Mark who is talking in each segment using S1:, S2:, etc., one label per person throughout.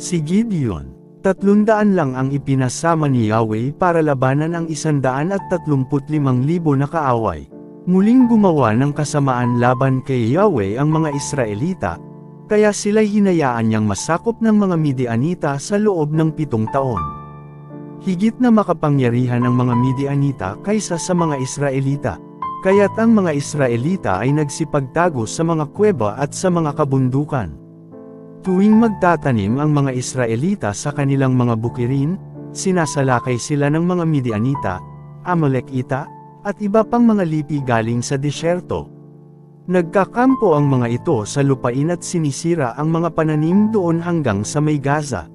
S1: Si Gideon, 300 lang ang ipinasama ni Yahweh para labanan ang 135,000 na kaaway. Muling gumawa ng kasamaan laban kay Yahweh ang mga Israelita, kaya sila'y hinayaan niyang masakop ng mga Midianita sa loob ng 7 taon. Higit na makapangyarihan ang mga Midianita kaysa sa mga Israelita, kaya't ang mga Israelita ay nagsipagtago sa mga kuweba at sa mga kabundukan. Tuwing magtatanim ang mga Israelita sa kanilang mga bukirin, sinasalakay sila ng mga Midianita, Amalekita, at iba pang mga lipi galing sa disyerto. Nagkakampo ang mga ito sa lupain at sinisira ang mga pananim doon hanggang sa may Gaza.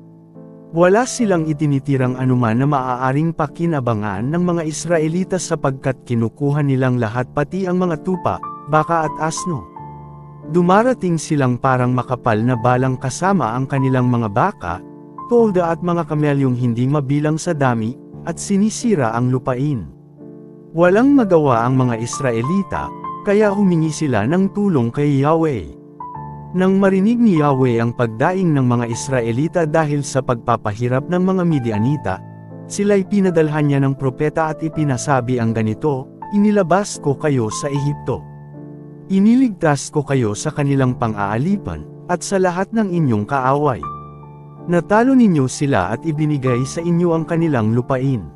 S1: Wala silang itinitirang anuman na maaaring pakinabangan ng mga Israelita sapagkat kinukuha nilang lahat pati ang mga tupa, baka at asno. Dumarating silang parang makapal na balang kasama ang kanilang mga baka, tolda at mga kamelyong hindi mabilang sa dami, at sinisira ang lupain. Walang magawa ang mga Israelita, kaya humingi sila ng tulong kay Yahweh. Nang marinig ni Yahweh ang pagdaing ng mga Israelita dahil sa pagpapahirap ng mga Midianita, sila'y pinadalhan niya ng propeta at ipinasabi ang ganito, "Inilabas ko kayo sa Ehipto. Iniligtas ko kayo sa kanilang pang-aalipan, at sa lahat ng inyong kaaway. Natalo ninyo sila at ibinigay sa inyo ang kanilang lupain.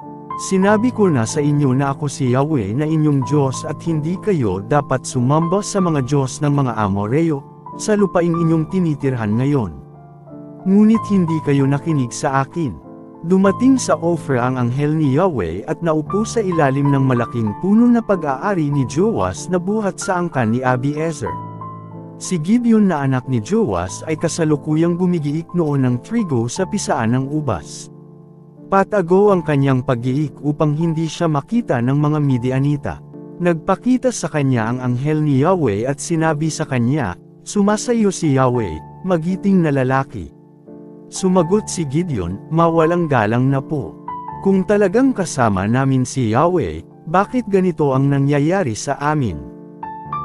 S1: Sinabi ko na sa inyo na ako si Yahweh na inyong Diyos at hindi kayo dapat sumamba sa mga Diyos ng mga Amoreo, sa lupaing inyong tinitirhan ngayon. Ngunit hindi kayo nakinig sa akin." Dumating sa Ophir ang anghel ni Yahweh at naupo sa ilalim ng malaking puno na pag-aari ni Joas na buhat sa angkan ni Abiezer. Si Gideon na anak ni Joas ay kasalukuyang gumigiik noon ng trigo sa pisaan ng ubas. Patago ang kanyang pag-iik upang hindi siya makita ng mga Midianita. Nagpakita sa kanya ang anghel ni Yahweh at sinabi sa kanya, "Sumasayo si Yahweh, magiting na lalaki." Sumagot si Gideon, "Mawalang galang na po. Kung talagang kasama namin si Yahweh, bakit ganito ang nangyayari sa amin?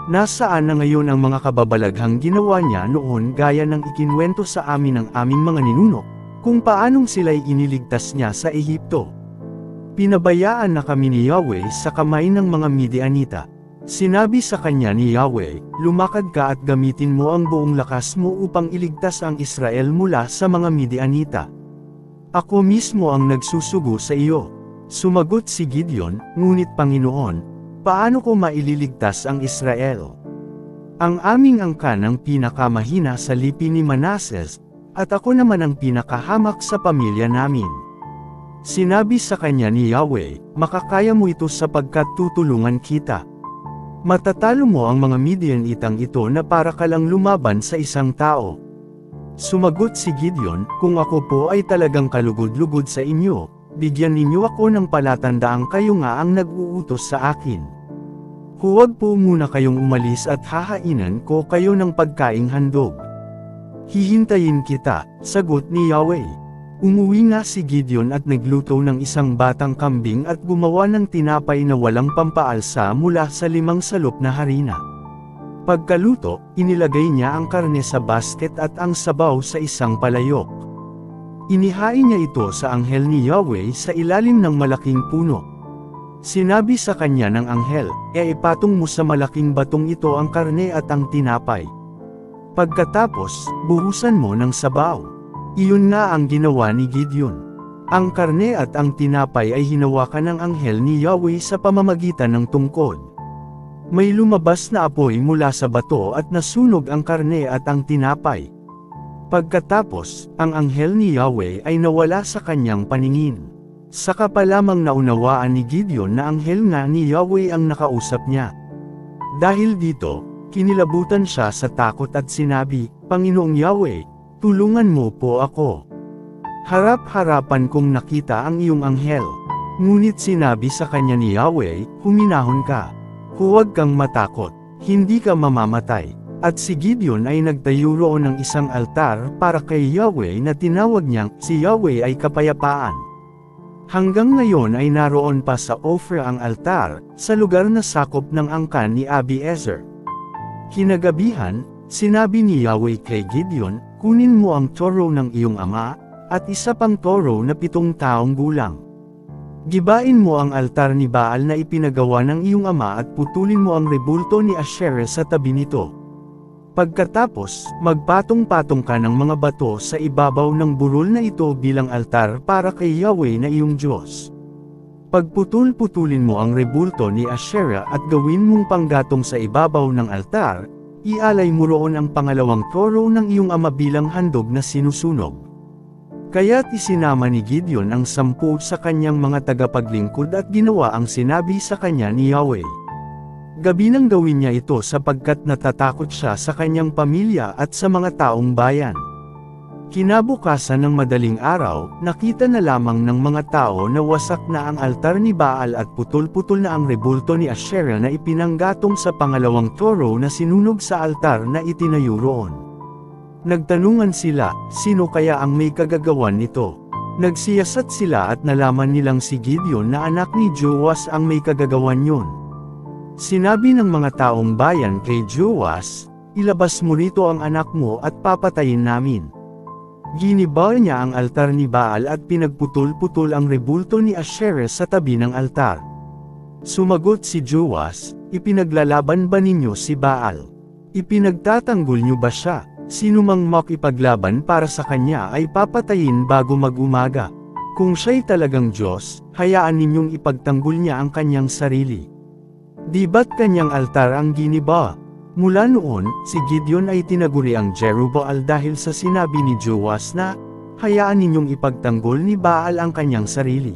S1: Nasaan na ngayon ang mga kababalaghang ginawa niya noon gaya ng ikinwento sa amin ng aming mga ninuno, kung paanong sila'y iniligtas niya sa Ehipto? Pinabayaan na kami ni Yahweh sa kamay ng mga Midianita." Sinabi sa kanya ni Yahweh, "Lumakad ka at gamitin mo ang buong lakas mo upang iligtas ang Israel mula sa mga Midianita. Ako mismo ang nagsusugo sa iyo." Sumagot si Gideon, "Ngunit Panginoon, paano ko maililigtas ang Israel? Ang aming angkan ang pinakamahina sa lipi ni Manases, at ako naman ang pinakahamak sa pamilya namin." Sinabi sa kanya ni Yahweh, "Makakaya mo ito sapagkat tutulungan kita. Matatalo mo ang mga Midianitang ito na para ka lang lumaban sa isang tao." Sumagot si Gideon, "Kung ako po ay talagang kalugod-lugod sa inyo, bigyan ninyo ako ng palatandaang kayo nga ang nag-uutos sa akin. Huwag po muna kayong umalis at hahainan ko kayo ng pagkaing handog." "Hihintayin kita," sagot ni Yahweh. Umuwi nga si Gideon at nagluto ng isang batang kambing at gumawa ng tinapay na walang pampaalsa mula sa 5 salop na harina. Pagkaluto, inilagay niya ang karne sa basket at ang sabaw sa isang palayok. Inihain niya ito sa anghel ni Yahweh sa ilalim ng malaking puno. Sinabi sa kanya ng anghel, "Ipatong mo sa malaking batong ito ang karne at ang tinapay. Pagkatapos, buhusan mo ng sabaw." Iyon nga ang ginawa ni Gideon. Ang karne at ang tinapay ay hinawakan ng anghel ni Yahweh sa pamamagitan ng tungkod. May lumabas na apoy mula sa bato at nasunog ang karne at ang tinapay. Pagkatapos, ang anghel ni Yahweh ay nawala sa kanyang paningin. Saka pa lamang naunawaan ni Gideon na anghel nga ni Yahweh ang nakausap niya. Dahil dito, kinilabutan siya sa takot at sinabi, "Panginoong Yahweh, tulungan mo po ako. Harap-harapan kong nakita ang iyong anghel." Ngunit sinabi sa kanya ni Yahweh, "Huminahon ka. Huwag kang matakot. Hindi ka mamamatay." At si Gideon ay nagtayo roon ng isang altar para kay Yahweh na tinawag niyang, "Si Yahweh ay kapayapaan." Hanggang ngayon ay naroon pa sa Ophir ang altar, sa lugar na sakop ng angkan ni Abiezer. Kinagabihan, Sinabi ni Yahweh kay Gideon, kunin mo ang toro ng iyong ama, at isa pang toro na 7 taong gulang. Gibain mo ang altar ni Baal na ipinagawa ng iyong ama at putulin mo ang rebulto ni Asherah sa tabi nito. Pagkatapos, magpatong-patong ka ng mga bato sa ibabaw ng burol na ito bilang altar para kay Yahweh na iyong Diyos. Pagputol-putulin mo ang rebulto ni Asherah at gawin mong panggatong sa ibabaw ng altar, ialay mo roon ang pangalawang toro ng iyong ama bilang handog na sinusunog. Kaya't isinama ni Gideon ang 10 sa kanyang mga tagapaglingkod at ginawa ang sinabi sa kanya ni Yahweh. Gabi nang gawin niya ito sapagkat natatakot siya sa kanyang pamilya at sa mga taong bayan. Kinabukasan ng madaling araw, nakita na lamang ng mga tao na wasak na ang altar ni Baal at putol-putol na ang rebulto ni Asherah na ipinanggatong sa pangalawang toro na sinunog sa altar na itinayo roon. Nagtanungan sila, sino kaya ang may kagagawan nito? Nagsiyasat sila at nalaman nilang si Gideon na anak ni Joas ang may kagagawan yun. Sinabi ng mga taong bayan kay Joas, ilabas mo rito ang anak mo at papatayin namin. Giniba niya ang altar ni Baal at pinagputol-putol ang rebulto ni Asherah sa tabi ng altar. Sumagot si Joas, ipinaglalaban ba ninyo si Baal? Ipinagtatanggol niyo ba siya? Sino mang makipaglaban para sa kanya ay papatayin bago mag-umaga. Kung siya'y talagang Diyos, hayaan ninyong ipagtanggol niya ang kanyang sarili. Di ba't kanyang altar ang giniba? Mula noon, si Gideon ay tinaguri ang Jerubbaal dahil sa sinabi ni Joas na, hayaan ninyong ipagtanggol ni Baal ang kanyang sarili.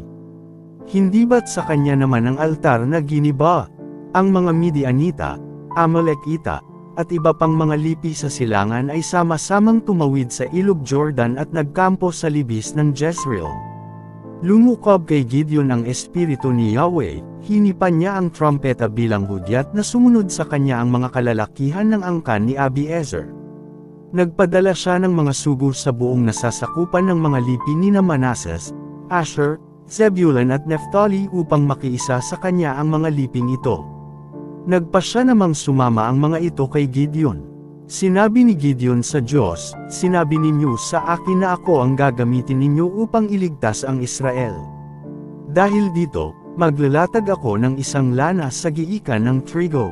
S1: Hindi ba't sa kanya naman ang altar na giniba? Ang mga Midianita, Amalekita, at iba pang mga lipi sa silangan ay sama-samang tumawid sa ilog Jordan at nagkampo sa libis ng Jezreel. Lumukob kay Gideon ang espiritu ni Yahweh, hinipan niya ang trumpeta bilang hudyat na sumunod sa kanya ang mga kalalakihan ng angkan ni Abiezer. Nagpadala siya ng mga sugo sa buong nasasakupan ng mga lipi ni Manasseh, Asher, Zebulun at Naphtali upang makiisa sa kanya ang mga liping ito. Nagpasya namang sumama ang mga ito kay Gideon. Sinabi ni Gideon sa Diyos, sinabi ninyo sa akin na ako ang gagamitin ninyo upang iligtas ang Israel. Dahil dito, maglalatag ako ng isang lana sa giikan ng trigo.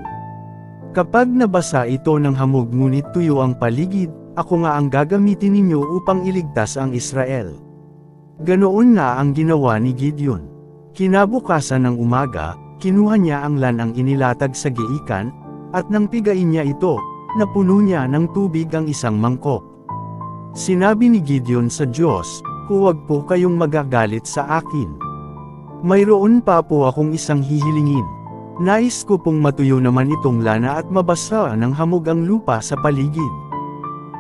S1: Kapag nabasa ito ng hamog ngunit tuyo ang paligid, ako nga ang gagamitin ninyo upang iligtas ang Israel. Ganoon nga ang ginawa ni Gideon. Kinabukasan ng umaga, kinuha niya ang lanang inilatag sa giikan, at nang pigain niya ito, napuno niya ng tubig ang isang mangkok. Sinabi ni Gideon sa Diyos, huwag po kayong magagalit sa akin. Mayroon pa po akong isang hihilingin. Nais ko pong matuyo naman itong lana at mabasa ng hamog ang lupa sa paligid.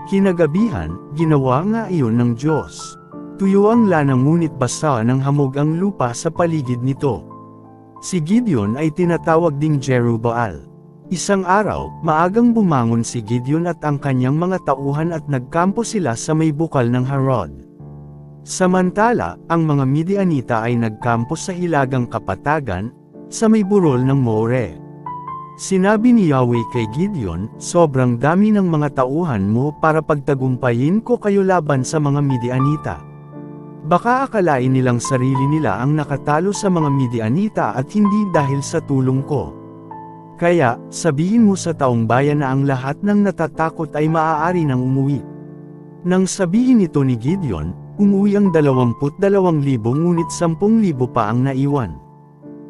S1: Kinagabihan, ginawa nga iyon ng Diyos. Tuyo ang lana ngunit basa ng hamog ang lupa sa paligid nito. Si Gideon ay tinatawag ding Jerubbaal. Isang araw, maagang bumangon si Gideon at ang kanyang mga tauhan at nagkampo sila sa may bukal ng Harod. Samantala, ang mga Midianita ay nagkampo sa hilagang kapatagan, sa may burol ng More. Sinabi ni Yahweh kay Gideon, sobrang dami ng mga tauhan mo para pagtagumpayin ko kayo laban sa mga Midianita. Baka akalain nilang sarili nila ang nakatalo sa mga Midianita at hindi dahil sa tulong ko. Kaya, sabihin mo sa taong bayan na ang lahat ng natatakot ay maaari nang umuwi. Nang sabihin ito ni Gideon, umuwi ang 22,000 ngunit 10,000 pa ang naiwan.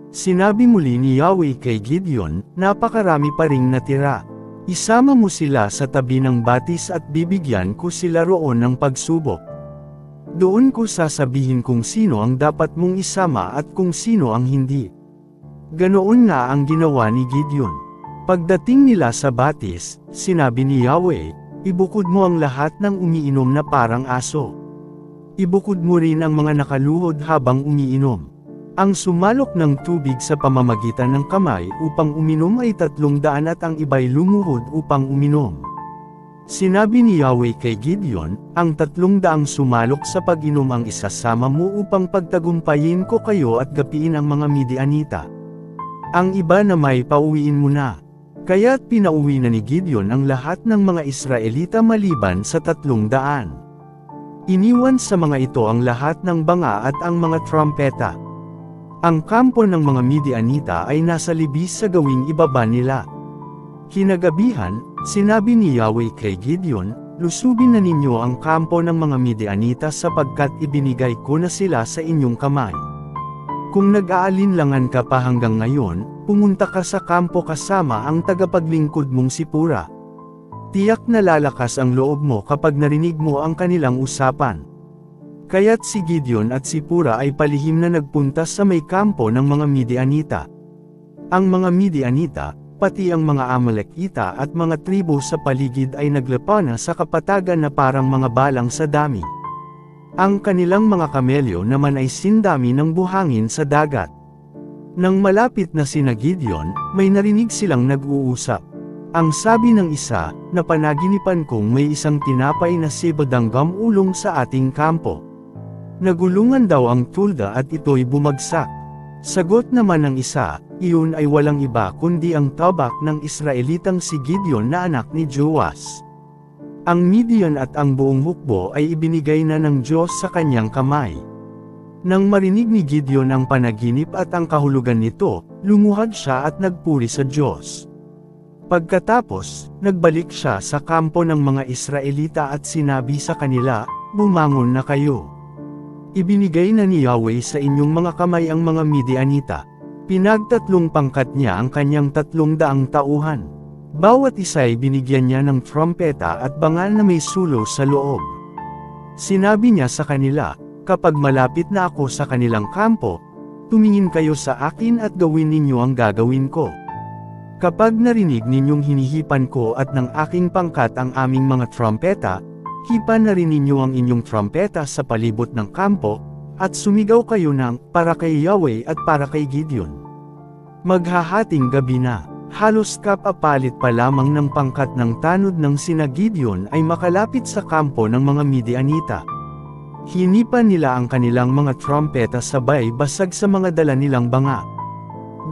S1: Sinabi muli ni Yahweh kay Gideon, napakarami pa ring natira. Isama mo sila sa tabi ng batis at bibigyan ko sila roon ng pagsubok. Doon ko sasabihin kung sino ang dapat mong isama at kung sino ang hindi. Ganoon nga ang ginawa ni Gideon. Pagdating nila sa batis, sinabi ni Yahweh, ibukod mo ang lahat ng umiinom na parang aso. Ibukod mo rin ang mga nakaluhod habang umiinom. Ang sumalok ng tubig sa pamamagitan ng kamay upang uminom ay 300 at ang iba'y lumuhod upang uminom. Sinabi ni Yahweh kay Gideon, ang 300 sumalok sa pag-inom ang isasama mo upang pagtagumpayin ko kayo at gapiin ang mga Midianita. Ang iba na may pauwiin mo na. Kaya't pinauwi na ni Gideon ang lahat ng mga Israelita maliban sa 300. Iniwan sa mga ito ang lahat ng banga at ang mga trompeta. Ang kampo ng mga Midianita ay nasa libis sa gawing ibaba nila. Kinagabihan, sinabi ni Yahweh kay Gideon, "Lusubin na ninyo ang kampo ng mga Midianita sapagkat ibinigay ko na sila sa inyong kamay. Kung nag-aalinlangan ka pa hanggang ngayon, pumunta ka sa kampo kasama ang tagapaglingkod mong si Pura. Tiyak na lalakas ang loob mo kapag narinig mo ang kanilang usapan." Kaya't si Gideon at si Pura ay palihim na nagpunta sa may kampo ng mga Midianita. Ang mga Midianita, pati ang mga Amalekita at mga tribo sa paligid ay naglapana sa kapatagan na parang mga balang sa dami. Ang kanilang mga kamelyo naman ay sindami ng buhangin sa dagat. Nang malapit na sina Gideon, may narinig silang nag-uusap. Ang sabi ng isa, "Napanaginipan kong may isang tinapay na sibadanggam ulong sa ating kampo. Nagulungan daw ang tulda at ito'y bumagsak." Sagot naman ng isa, "Iyon ay walang iba kundi ang tabak ng Israelitang si Gideon na anak ni Joas. Ang Midian at ang buong hukbo ay ibinigay na ng Diyos sa kanyang kamay." Nang marinig ni Gideon ang panaginip at ang kahulugan nito, lumuhad siya at nagpuri sa Diyos. Pagkatapos, nagbalik siya sa kampo ng mga Israelita at sinabi sa kanila, "Bumangon na kayo. Ibinigay na ni Yahweh sa inyong mga kamay ang mga Midianita." Pinagtatlong pangkat niya ang kanyang 300 tauhan. Bawat isa'y binigyan niya ng trompeta at bangal na may sulo sa loob. Sinabi niya sa kanila, "Kapag malapit na ako sa kanilang kampo, tumingin kayo sa akin at gawin ninyo ang gagawin ko. Kapag narinig ninyong hinihipan ko at ng aking pangkat ang aming mga trompeta, hipan na rin ninyo ang inyong trompeta sa palibot ng kampo, at sumigaw kayo ng, para kay Yahweh at para kay Gideon." Maghahating gabi na, halos kapapalit pa lamang ng pangkat ng tanod ng sina Gideon ay makalapit sa kampo ng mga Midianita. Hinipan nila ang kanilang mga trompeta sabay basag sa mga dala nilang banga.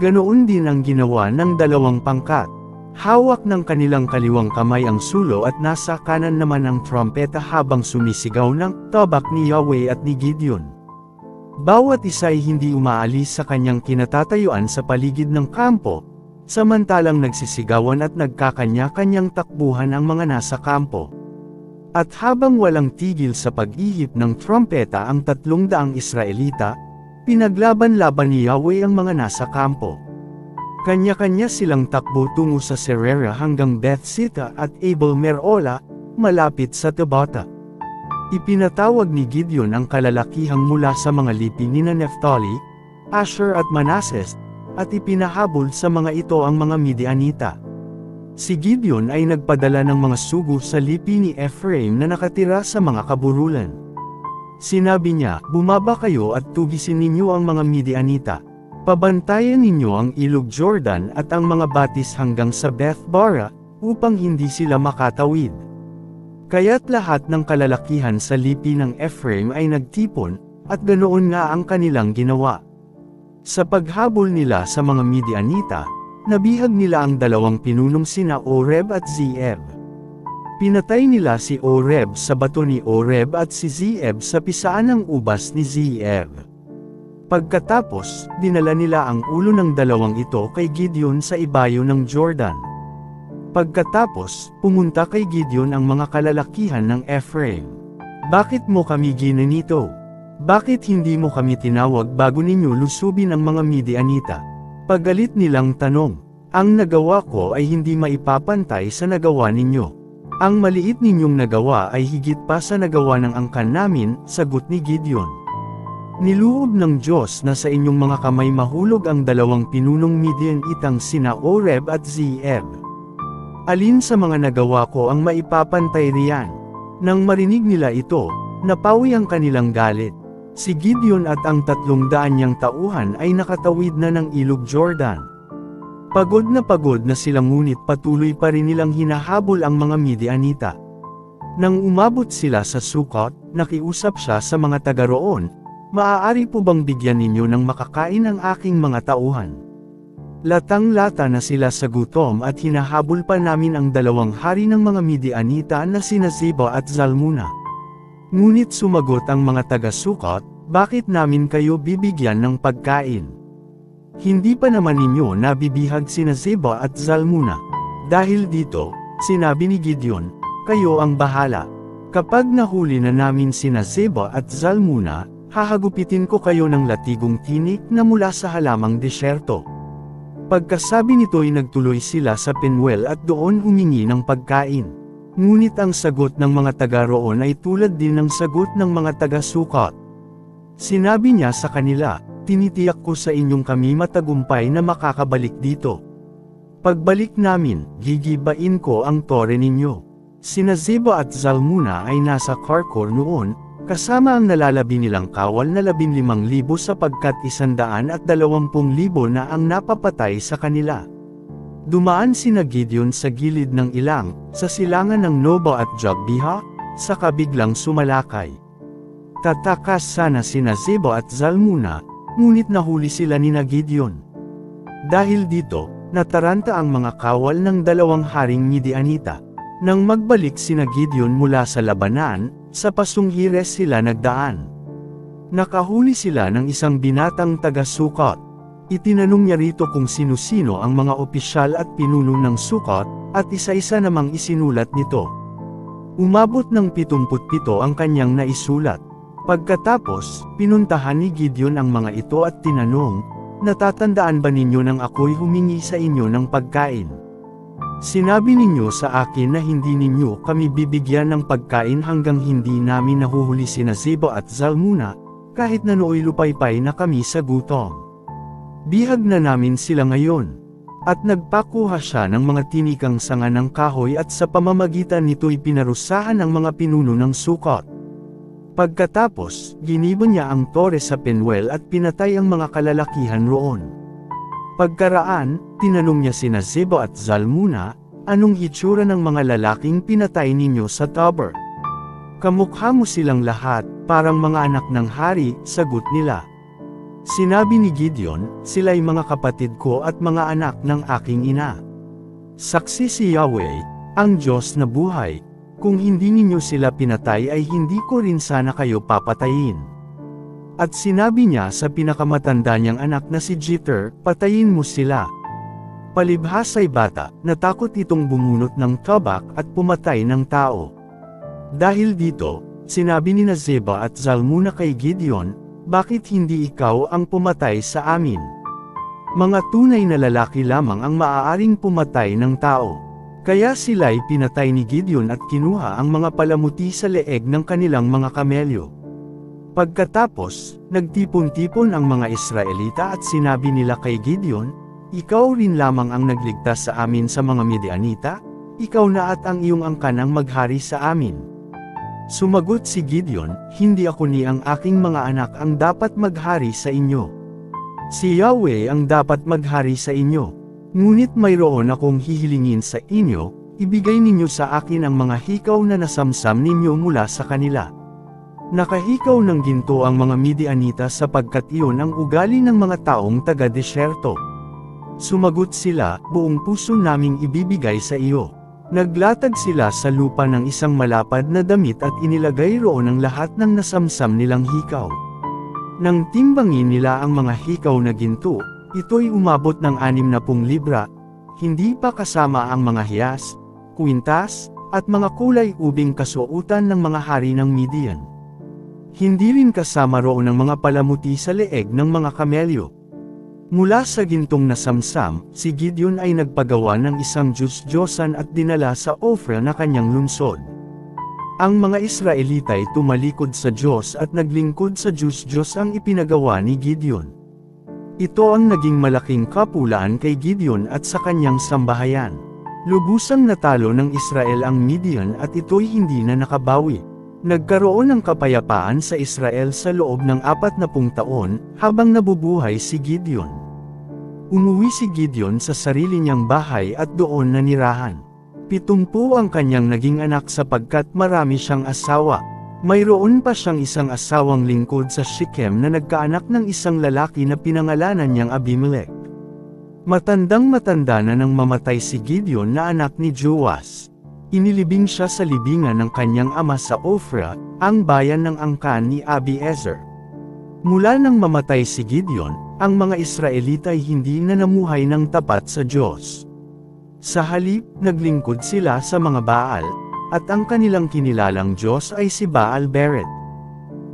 S1: Ganoon din ang ginawa ng 2 pangkat. Hawak ng kanilang kaliwang kamay ang sulo at nasa kanan naman ang trompeta habang sumisigaw ng tabak ni Yahweh at ni Gideon. Bawat isa ay hindi umaalis sa kanyang kinatatayuan sa paligid ng kampo, samantalang nagsisigawan at nagkakanya-kanyang takbuhan ang mga nasa kampo. At habang walang tigil sa pag-ihip ng trompeta ang 300 Israelita, pinaglaban-laban ni Yahweh ang mga nasa kampo. Kanya-kanya silang takbo tungo sa Serera hanggang Bethsita at Abel-Merola, malapit sa Tabata. Ipinatawag ni Gideon ang kalalakihang mula sa mga lipi ni Naphtali, Asher at Manases, at ipinahabol sa mga ito ang mga Midianita. Si Gideon ay nagpadala ng mga sugo sa lipi ni Ephraim na nakatira sa mga kaburulan. Sinabi niya, "Bumaba kayo at tugisin ninyo ang mga Midianita. Pabantayan ninyo ang ilog Jordan at ang mga batis hanggang sa Beth-bara, upang hindi sila makatawid." Kaya't lahat ng kalalakihan sa lipi ng Ephraim ay nagtipon, at ganoon nga ang kanilang ginawa. Sa paghabol nila sa mga Midianita, nabihag nila ang 2 pinunong sina Oreb at Zeeb. Pinatay nila si Oreb sa bato ni Oreb at si Zeeb sa pisaan ng ubas ni Zeeb. Pagkatapos, dinala nila ang ulo ng 2 ito kay Gideon sa ibayo ng Jordan. Pagkatapos, pumunta kay Gideon ang mga kalalakihan ng Ephraim. "Bakit mo kami ginanito? Bakit hindi mo kami tinawag bago ninyo lusubin ang mga Midianita?" Pagalit nilang tanong. "Ang nagawa ko ay hindi maipapantay sa nagawa ninyo. Ang maliit ninyong nagawa ay higit pa sa nagawa ng angkan namin," sagot ni Gideon. "Niluob ng Diyos na sa inyong mga kamay mahulog ang 2 pinunong Midianitang sina Oreb at Zeeb. Alin sa mga nagawa ko ang maipapantay riyan?" Nang marinig nila ito, napawi ang kanilang galit. Si Gideon at ang 300 niyang tauhan ay nakatawid na ng ilog Jordan. Pagod na sila ngunit patuloy pa rin nilang hinahabol ang mga Midianita. Nang umabot sila sa Sukot, nakiusap siya sa mga taga roon, "Maaari po bang bigyan ninyo ng makakain ang aking mga tauhan?" Latang-lata na sila sa gutom at hinahabol pa namin ang dalawang hari ng mga Midianita na sina Zeba at Zalmuna. Ngunit sumagot ang mga taga-Sukot, bakit namin kayo bibigyan ng pagkain? Hindi pa naman ninyo nabibihag sina Zeba at Zalmuna. Dahil dito, sinabi ni Gideon, kayo ang bahala. Kapag nahuli na namin sina Zeba at Zalmuna, hahagupitin ko kayo ng latigong tinik na mula sa halamang desyerto. Pagkasabi nito'y nagtuloy sila sa Penuel at doon humingi ng pagkain. Ngunit ang sagot ng mga taga roon ay tulad din ng sagot ng mga taga-Sukot. Sinabi niya sa kanila, tinitiyak ko sa inyong kami matagumpay na makakabalik dito. Pagbalik namin, gigibain ko ang tore ninyo. Sina Zeba at Zalmuna ay nasa Karkor noon, kasama ang nalalabi nilang kawal na 15,000 sapagkat 120,000 na ang napapatay sa kanila. Dumaan sina Gideon sa gilid ng ilang, sa silangan ng Noba at Jogbiha, saka biglang sumalakay. Tatakas sana sina Zeba at Zalmuna, ngunit nahuli sila ni Gideon. Dahil dito, nataranta ang mga kawal ng dalawang haring Midianita. Nang magbalik sina Gideon mula sa labanan, sa Pasonghires sila nagdaan. Nakahuli sila ng isang binatang taga-Sukot. Itinanong niya rito kung sino-sino ang mga opisyal at pinuno ng Sukot, at isa-isa namang isinulat nito. Umabot ng 77 ang kanyang naisulat. Pagkatapos, pinuntahan ni Gideon ang mga ito at tinanong, natatandaan ba ninyo nang ako'y humingi sa inyo ng pagkain? Sinabi ninyo sa akin na hindi ninyo kami bibigyan ng pagkain hanggang hindi namin nahuhuli sina Zeba at Zalmuna, kahit na nooy lupaypay na kami sa gutom. Bihag na namin sila ngayon. At nagpakuha siya ng mga tinikang sanga ng kahoy at sa pamamagitan nito'y pinarusahan ang mga pinuno ng Sukot. Pagkatapos, giniban niya ang tore sa Penuel at pinatay ang mga kalalakihan roon. Pagkaraan, tinanong niya sina Zeba at Zalmuna, anong itsura ng mga lalaking pinatay ninyo sa Tabor? Kamukha mo silang lahat, parang mga anak ng hari, sagot nila. Sinabi ni Gideon, sila'y mga kapatid ko at mga anak ng aking ina. Saksi si Yahweh, ang Diyos na buhay, kung hindi ninyo sila pinatay ay hindi ko rin sana kayo papatayin. At sinabi niya sa pinakamatanda niyang anak na si Jeter, patayin mo sila. Palibhas ay bata, natakot itong bumunot ng tabak at pumatay ng tao. Dahil dito, sinabi ni Zeba at Zalmuna kay Gideon, bakit hindi ikaw ang pumatay sa amin? Mga tunay na lalaki lamang ang maaaring pumatay ng tao. Kaya sila'y pinatay ni Gideon at kinuha ang mga palamuti sa leeg ng kanilang mga kamelyo. Pagkatapos, nagtipon-tipon ang mga Israelita at sinabi nila kay Gideon, ikaw rin lamang ang nagligtas sa amin sa mga Midianita, ikaw na at ang iyong angkan ang maghari sa amin. Sumagot si Gideon, hindi ako ni ang aking mga anak ang dapat maghari sa inyo. Si Yahweh ang dapat maghari sa inyo. Ngunit mayroon akong hihilingin sa inyo, ibigay ninyo sa akin ang mga hikaw na nasamsam ninyo mula sa kanila. Nakahikaw ng ginto ang mga Midianita sapagkat iyon ang ugali ng mga taong taga-desyerto. Sumagot sila, buong puso naming ibibigay sa iyo. Naglatag sila sa lupa ng isang malapad na damit at inilagay roon ang lahat ng nasamsam nilang hikaw. Nang timbangin nila ang mga hikaw na ginto, ito'y umabot ng 60 libra, hindi pa kasama ang mga hiyas, kwintas, at mga kulay ubing kasuotan ng mga hari ng Midian. Hindi rin kasama roon ang mga palamuti sa leeg ng mga kamelyo. Mula sa gintong nasamsam, si Gideon ay nagpagawa ng isang Diyos-Diyosan at dinala sa Ofra na kanyang lungsod. Ang mga Israelita ay tumalikod sa Diyos at naglingkod sa Diyos-Diyos ang ipinagawa ni Gideon. Ito ang naging malaking kapulaan kay Gideon at sa kanyang sambahayan. Lubusang natalo ng Israel ang Midian at ito'y hindi na nakabawi. Nagkaroon ng kapayapaan sa Israel sa loob ng 40 taon, habang nabubuhay si Gideon. Umuwi si Gideon sa sarili niyang bahay at doon nanirahan. 70 ang kanyang naging anak sapagkat marami siyang asawa. Mayroon pa siyang isang asawang lingkod sa Shechem na nagkaanak ng isang lalaki na pinangalanan niyang Abimelech. Matandang-matanda na nang mamatay si Gideon na anak ni Joas. Inilibing siya sa libingan ng kanyang ama sa Ophrah, ang bayan ng angkan ni Abiezer. Mula nang mamatay si Gideon, ang mga Israelita ay hindi na namuhay ng tapat sa Diyos. Sa halip, naglingkod sila sa mga Baal, at ang kanilang kinilalang Diyos ay si Baal Beret.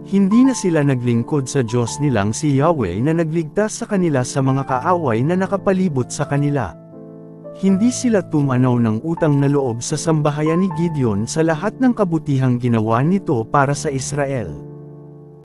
S1: Hindi na sila naglingkod sa Diyos nilang si Yahweh na nagligtas sa kanila sa mga kaaway na nakapalibot sa kanila. Hindi sila tumanaw ng utang na loob sa sambahayan ni Gideon sa lahat ng kabutihang ginawa nito para sa Israel.